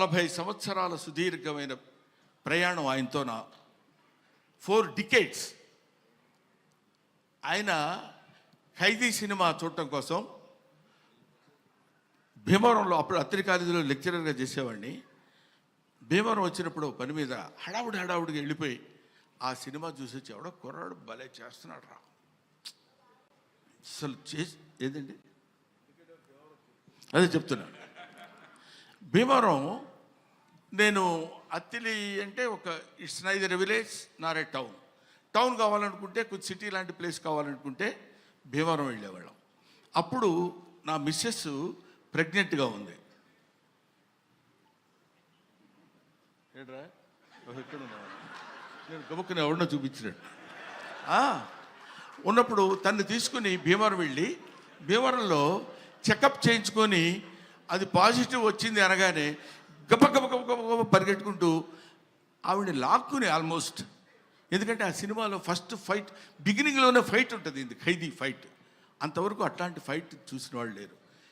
40 సంవత్సరాల సుదీర్ఘమైన ప్రయాణం ఆయనతో నా 4 decades. ఆయన ఖైదీ సినిమా చూడటం కోసం భీమవరంలో, అప్పుడు అత్తిలి కాలేజీలో లెక్చరర్గా చేసేవాడిని. భీమవరం వచ్చినప్పుడు పని మీద హడావుడిగా వెళ్ళిపోయి ఆ సినిమా చూసి వచ్చి ఎవడో కుర్రాడు భలే చేస్తున్నాడు రా అసలు ఏదండి అదే చెప్తున్నా. భీమవరం నేను అత్తిలి అంటే it's neither village Nar A town కావాలనుకుంటే కొంచెం సిటీ లాంటి ప్లేస్ కావాలనుకుంటే భీమవరం వెళ్ళేవాళ్ళం. అప్పుడు నా మిస్సెస్ ప్రెగ్నెంట్గా ఉంది. ఏడ్రా ఎక్కడ ఉన్నావా? నేను గబుక్కుని ఎవరినో చూపించినట్టు ఉన్నప్పుడు తన్ని తీసుకుని భీమవరం వెళ్ళి భీమవరంలో చెకప్ చేయించుకొని అది పాజిటివ్ వచ్చింది అనగానే గబ పరిగెట్టుకుంటూ ఆవిడని లాక్కుని ఆల్మోస్ట్, ఎందుకంటే ఆ సినిమాలో ఫస్ట్ ఫైట్ బిగినింగ్లోనే ఫైట్ ఉంటుంది, ఇది ఖైదీ ఫైట్. అంతవరకు అట్లాంటి ఫైట్ చూసిన వాళ్ళు లేరు.